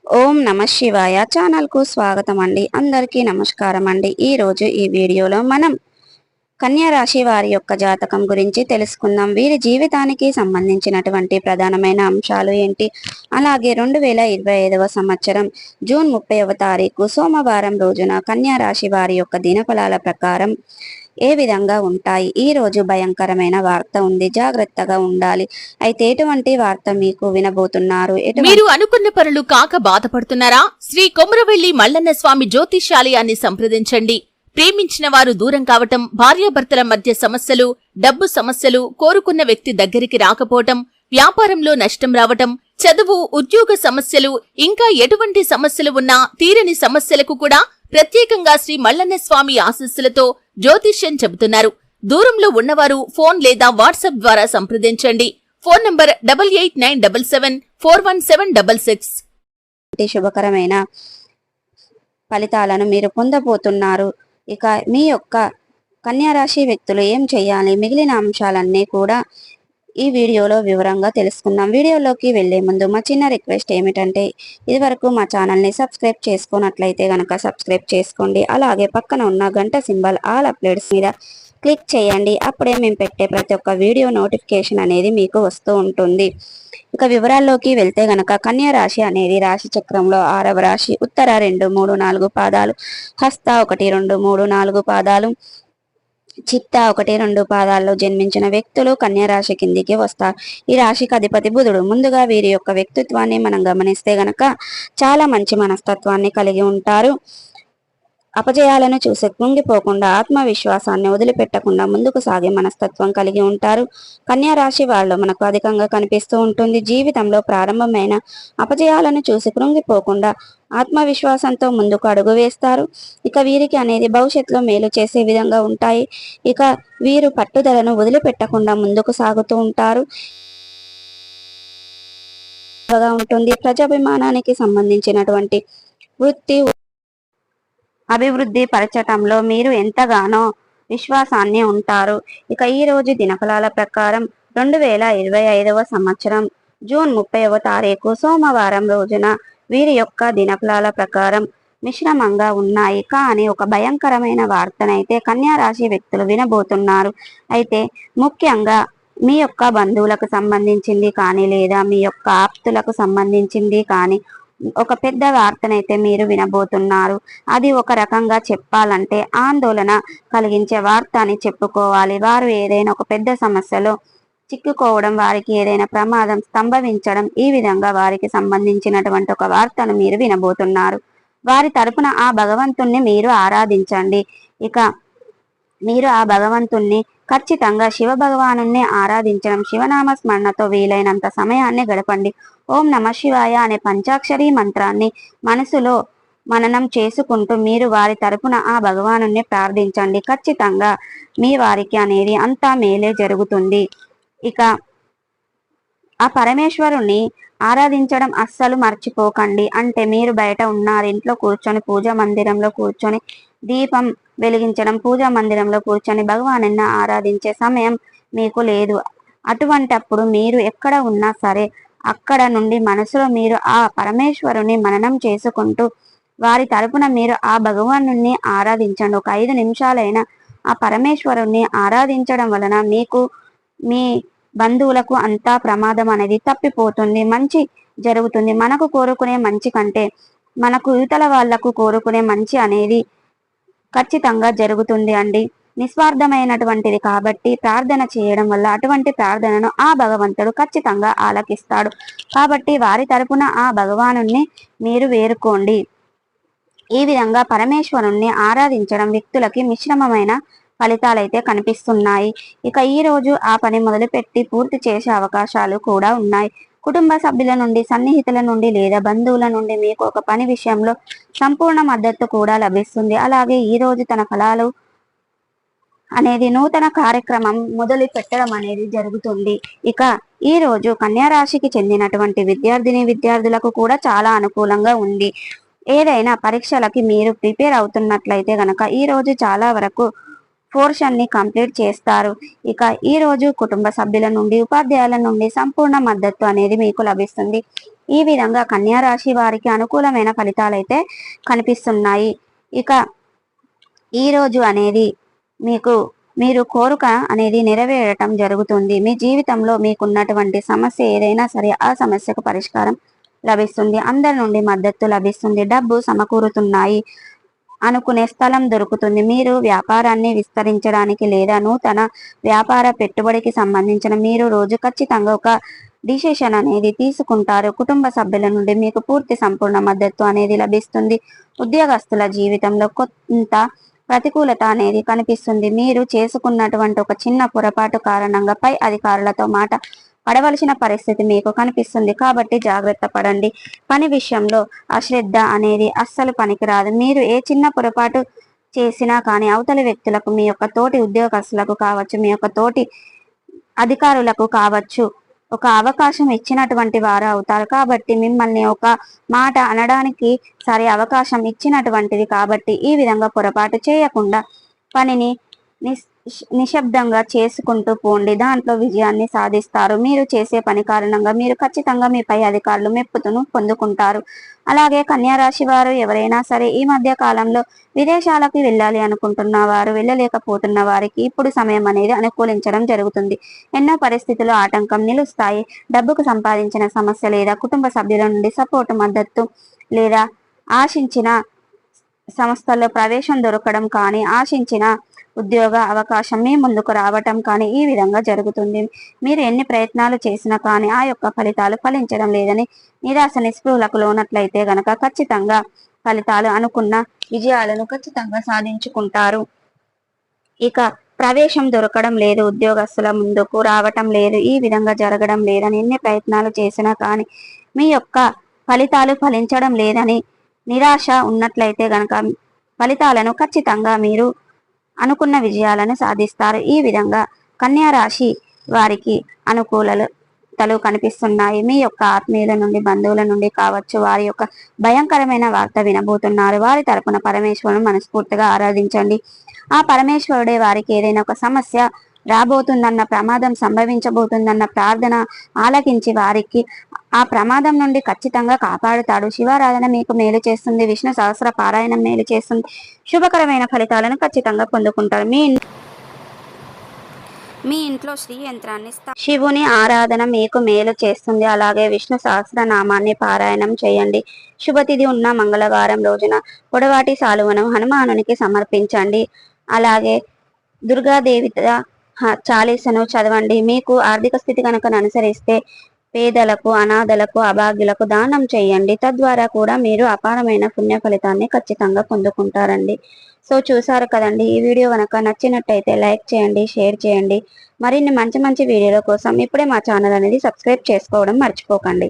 ఓం నమ శివాయ ఛానల్ కు స్వాగతం అండి. అందరికీ నమస్కారం అండి. ఈ రోజు ఈ వీడియోలో మనం కన్యా రాశి వారి యొక్క జాతకం గురించి తెలుసుకుందాం. వీరి జీవితానికి సంబంధించినటువంటి ప్రధానమైన అంశాలు ఏంటి, అలాగే 2025వ సంవత్సరం జూన్ 30వ తారీఖు సోమవారం రోజున కన్యా రాశి వారి యొక్క దినఫలాల ప్రకారం ఏ విధంగా ఉంటాయి. ఈ రోజు భయంకరమైన వార్త ఉంది, జాగ్రత్తగా ఉండాలి. అయితే ఎటువంటి వార్త మీకు వినబోతున్నారు? మీరు అనుకున్న పనులు కాక బాధపడుతున్నారా? శ్రీ కొమరవెల్లి మల్లన్న స్వామి జ్యోతిష్యాలయాన్ని సంప్రదించండి. ప్రేమించిన వారు దూరం కావటం, భార్యాభర్తల మధ్య సమస్యలు, డబ్బు సమస్యలు, కోరుకున్న వ్యక్తి దగ్గరికి రాకపోవటం, వ్యాపారంలో నష్టం రావటం, చదువు, ఉద్యోగ సమస్యలు, ఇంకా ఎటువంటి సమస్యలు ఉన్నా తీరని సమస్యలకు కూడా ప్రత్యేకంగా శ్రీ మల్లన్న స్వామి ఆశీస్సులతో జ్యోతిష్యం చెబుతున్నారు. దూరంలో ఉన్నవారు ఫోన్ లేదా వాట్సాప్ ద్వారా సంప్రదించండి. Phone number 8897741766. శుభకరమైన ఫలితాలను మీరు పొందబోతున్నారు. ఇక మీ యొక్క కన్యారాశి వ్యక్తులు ఏం చేయాలి, మిగిలిన అంశాలన్నీ కూడా ఈ వీడియోలో వివరంగా తెలుసుకుందాం. వీడియోలోకి వెళ్లే ముందు మా చిన్న రిక్వెస్ట్ ఏమిటంటే, ఇదివరకు మా ఛానల్ని సబ్స్క్రైబ్ చేసుకున్నట్లయితే గనక సబ్స్క్రైబ్ చేసుకోండి. అలాగే పక్కన ఉన్న గంట సింబల్ ఆల్ అప్డేట్స్ మీద క్లిక్ చేయండి. అప్పుడే మేము పెట్టే ప్రతి ఒక్క వీడియో నోటిఫికేషన్ అనేది మీకు వస్తూ ఉంటుంది. ఇక వివరాల్లోకి వెళ్తే గనక కన్యా రాశి అనేది రాశి చక్రంలో 6వ రాశి. ఉత్తర 2, 3, 4 పాదాలు, హస్త 1, 2, 3, 4 పాదాలు, చిత్త 1, 2 పాదాల్లో జన్మించిన వ్యక్తులు కన్యా రాశి కిందికి వస్తారు. ఈ రాశికి అధిపతి బుధుడు. ముందుగా వీరి యొక్క వ్యక్తిత్వాన్ని మనం గమనిస్తే గనక చాలా మంచి మనస్తత్వాన్ని కలిగి ఉంటారు. అపజయాలను చూసి కృంగిపోకుండా ఆత్మవిశ్వాసాన్ని వదిలిపెట్టకుండా ముందుకు సాగే మనస్తత్వం కలిగి ఉంటారు. కన్యా రాశి వాళ్ళు మనకు అధికంగా కనిపిస్తూ ఉంటుంది. జీవితంలో ప్రారంభమైన అపజయాలను చూసి కృంగిపోకుండా ఆత్మవిశ్వాసంతో ముందుకు అడుగు వేస్తారు. ఇక వీరికి అనేది భవిష్యత్తులో మేలు చేసే విధంగా ఉంటాయి. ఇక వీరు పట్టుదలను వదిలిపెట్టకుండా ముందుకు సాగుతూ ఉంటారు. ఉంటుంది. ప్రజాభిమానానికి సంబంధించినటువంటి వృత్తి అభివృద్ధి పరచటంలో మీరు ఎంతగానో విశ్వాసాన్ని ఉంటారు. ఇక ఈ రోజు దినఫలాల ప్రకారం 2025వ సంవత్సరం జూన్ 30వ తారీఖు సోమవారం రోజున వీరి యొక్క దినఫలాల ప్రకారం మిశ్రమంగా ఉన్నాయి. కానీ ఒక భయంకరమైన వార్తనైతే కన్యా రాశి వ్యక్తులు వినబోతున్నారు. అయితే ముఖ్యంగా మీ యొక్క బంధువులకు సంబంధించింది కానీ లేదా మీ యొక్క ఆప్తులకు సంబంధించింది కానీ ఒక పెద్ద వార్తనైతే మీరు వినబోతున్నారు. అది ఒక రకంగా చెప్పాలంటే ఆందోళన కలిగించే వార్త అని చెప్పుకోవాలి. వారు ఏదైనా ఒక పెద్ద సమస్యలో చిక్కుకోవడం, వారికి ఏదైనా ప్రమాదం సంభవించడం, ఈ విధంగా వారికి సంబంధించినటువంటి ఒక వార్తను మీరు వినబోతున్నారు. వారి తరపున ఆ భగవంతుణ్ణి మీరు ఆరాధించండి. ఇక మీరు ఆ భగవంతుణ్ణి ఖచ్చితంగా శివ భగవాను ఆరాధించడం, శివనామ స్మరణతో వీలైనంత సమయాన్ని గడపండి. ఓం నమ శివాయ అనే పంచాక్షరీ మంత్రాన్ని మనసులో మననం చేసుకుంటూ మీరు వారి తరపున ఆ భగవాను ప్రార్థించండి. ఖచ్చితంగా మీ వారికి అనేది అంతా మేలే జరుగుతుంది. ఇక ఆ పరమేశ్వరుణ్ణి ఆరాధించడం అస్సలు మర్చిపోకండి. అంటే మీరు బయట ఉన్నారు, ఇంట్లో కూర్చొని పూజా మందిరంలో కూర్చొని దీపం వెలిగించడం, పూజా మందిరంలో కూర్చొని భగవాను ఆరాధించే సమయం మీకు లేదు. అటువంటప్పుడు మీరు ఎక్కడ ఉన్నా సరే అక్కడ నుండి మనసులో మీరు ఆ పరమేశ్వరుని మననం చేసుకుంటూ వారి తరపున మీరు ఆ భగవాను ఆరాధించండి. ఒక 5 నిమిషాలైనా ఆ పరమేశ్వరుణ్ణి ఆరాధించడం వలన మీకు, మీ బంధువులకు అంతా ప్రమాదం అనేది తప్పిపోతుంది, మంచి జరుగుతుంది. మనకు కోరుకునే మంచి కంటే మనకు ఇతల వాళ్లకు కోరుకునే మంచి అనేది ఖచ్చితంగా జరుగుతుంది అండి. నిస్వార్థమైనటువంటిది కాబట్టి ప్రార్థన చేయడం వల్ల అటువంటి ప్రార్థనను ఆ భగవంతుడు ఖచ్చితంగా ఆలకిస్తాడు. కాబట్టి వారి తరపున ఆ భగవానుణ్ణి మీరు వేరుకోండి. ఈ విధంగా పరమేశ్వరుణ్ణి ఆరాధించడం వ్యక్తులకి మిశ్రమమైన ఫలితాలైతే కనిపిస్తున్నాయి. ఇక ఈ రోజు ఆ పని మొదలుపెట్టి పూర్తి చేసే అవకాశాలు కూడా ఉన్నాయి. కుటుంబ సభ్యుల నుండి, సన్నిహితుల నుండి లేదా బంధువుల నుండి మీకు ఒక పని విషయంలో సంపూర్ణ మద్దతు కూడా లభిస్తుంది. అలాగే ఈ రోజు తన ఫలాలు అనేది నూతన కార్యక్రమం మొదలు పెట్టడం అనేది జరుగుతుంది. ఇక ఈ రోజు కన్యా రాశికి చెందినటువంటి విద్యార్థులకు కూడా చాలా అనుకూలంగా ఉంది. ఏదైనా పరీక్షలకి మీరు ప్రిపేర్ అవుతున్నట్లయితే గనక ఈ రోజు చాలా వరకు పోర్షన్ ని కంప్లీట్ చేస్తారు. ఇక ఈ రోజు కుటుంబ సభ్యుల నుండి, ఉపాధ్యాయుల నుండి సంపూర్ణ మద్దతు అనేది మీకు లభిస్తుంది. ఈ విధంగా కన్యా రాశి వారికి అనుకూలమైన ఫలితాలైతే కనిపిస్తున్నాయి. ఇక ఈ రోజు అనేది మీరు కోరిక అనేది నెరవేరటం జరుగుతుంది. మీ జీవితంలో మీకున్నటువంటి సమస్య ఏదైనా సరే ఆ సమస్యకు పరిష్కారం లభిస్తుంది. అందరి నుండి మద్దతు లభిస్తుంది. డబ్బు సమకూరుతున్నాయి. అనుకునే స్థలం దొరుకుతుంది. మీరు వ్యాపారాన్ని విస్తరించడానికి లేదా నూతన వ్యాపార పెట్టుబడికి సంబంధించిన మీరు రోజు ఖచ్చితంగా ఒక డిసిషన్ అనేది తీసుకుంటారు. కుటుంబ సభ్యుల నుండి మీకు పూర్తి సంపూర్ణ మద్దతు అనేది లభిస్తుంది. ఉద్యోగస్తుల జీవితంలో కొంత ప్రతికూలత అనేది కనిపిస్తుంది. మీరు చేసుకున్నటువంటి ఒక చిన్న పొరపాటు కారణంగా పై అధికారులతో మాట పడవలసిన పరిస్థితి మీకు కనిపిస్తుంది. కాబట్టి జాగ్రత్త పడండి. పని విషయంలో అశ్రద్ధ అనేది అస్సలు పనికిరాదు. మీరు ఏ చిన్న పొరపాటు చేసినా కానీ అవతలి వ్యక్తులకు, మీ యొక్క తోటి ఉద్యోగస్తులకు కావచ్చు, మీ యొక్క తోటి అధికారులకు కావచ్చు, ఒక అవకాశం ఇచ్చినటువంటి వారు అవుతారు. కాబట్టి మిమ్మల్ని ఒక మాట అనడానికి సరే అవకాశం ఇచ్చినటువంటిది. కాబట్టి ఈ విధంగా పొరపాటు చేయకుండా పనిని నిశ్శబ్దంగా చేసుకుంటూ పోండి. దాంట్లో విజయాన్ని సాధిస్తారు. మీరు చేసే పని కారణంగా మీరు ఖచ్చితంగా మీ పై అధికారులు మెప్పుతును పొందుకుంటారు. అలాగే కన్యా రాశి వారు ఎవరైనా సరే ఈ మధ్య కాలంలో విదేశాలకు వెళ్ళాలి అనుకుంటున్న వారు, వెళ్ళలేకపోతున్న వారికి ఇప్పుడు సమయం అనేది అనుకూలించడం జరుగుతుంది. ఎన్నో పరిస్థితులు ఆటంకం నిలుస్తాయి. డబ్బుకు సంపాదించిన సమస్య లేదా కుటుంబ సభ్యుల నుండి సపోర్టు, మద్దతు లేదా ఆశించిన సంస్థల్లో ప్రవేశం దొరకడం కానీ, ఆశించిన ఉద్యోగ అవకాశం మీ ముందుకు రావటం కానీ ఈ విధంగా జరుగుతుంది. మీరు ఎన్ని ప్రయత్నాలు చేసినా కానీ ఆ యొక్క ఫలితాలు ఫలించడం లేదని నిరాశ నిస్పృహలకు లోనట్లయితే గనక ఖచ్చితంగా ఫలితాలు అనుకున్న విజయాలను ఖచ్చితంగా సాధించుకుంటారు. ఇక ప్రవేశం దొరకడం లేదు, ఉద్యోగస్తుల ముందుకు రావటం లేదు, ఈ విధంగా జరగడం లేదని ఎన్ని ప్రయత్నాలు చేసినా కానీ మీ యొక్క ఫలితాలు ఫలించడం లేదని నిరాశ ఉన్నట్లయితే గనక ఫలితాలను ఖచ్చితంగా మీరు అనుకున్న విజయాలను సాధిస్తారు. ఈ విధంగా కన్యా రాశి వారికి అనుకూలతలు కనిపిస్తున్నాయి. మీ యొక్క ఆత్మీయుల నుండి, బంధువుల నుండి కావచ్చు, వారి యొక్క భయంకరమైన వార్త వినబోతున్నారు. వారి తరపున పరమేశ్వరుని మనస్ఫూర్తిగా ఆరాధించండి. ఆ పరమేశ్వరుడే వారికి ఏదైనా ఒక సమస్య రాబోతుందన్న, ప్రమాదం సంభవించబోతుందన్న ప్రార్థన ఆలకించి వారికి ఆ ప్రమాదం నుండి ఖచ్చితంగా కాపాడుతాడు. శివారాధన మీకు మేలు చేస్తుంది. విష్ణు సహస్ర పారాయణం మేలు చేస్తుంది. శుభకరమైన ఫలితాలను ఖచ్చితంగా పొందుకుంటారు. మీ ఇంట్లో శ్రీ యంత్రాన్ని శివుని ఆరాధన మీకు మేలు చేస్తుంది. అలాగే విష్ణు సహస్రనామాన్ని పారాయణం చేయండి. శుభతిథి ఉన్న మంగళవారం రోజున పొడవాటి సాలువను హనుమానునికి సమర్పించండి. అలాగే దుర్గాదేవి చాలీసను చదవండి. మీకు ఆర్థిక స్థితి కనుక అనుసరిస్తే పేదలకు, అనాథలకు, అభాగ్యులకు దానం చేయండి. తద్వారా కూడా మీరు అపారమైన పుణ్య ఫలితాన్ని ఖచ్చితంగా పొందుకుంటారండి. సో చూసారు కదండి. ఈ వీడియో కనుక నచ్చినట్టయితే లైక్ చేయండి, షేర్ చేయండి. మరిన్ని మంచి మంచి వీడియోల కోసం ఇప్పుడే మా ఛానల్ అనేది సబ్స్క్రైబ్ చేసుకోవడం మర్చిపోకండి.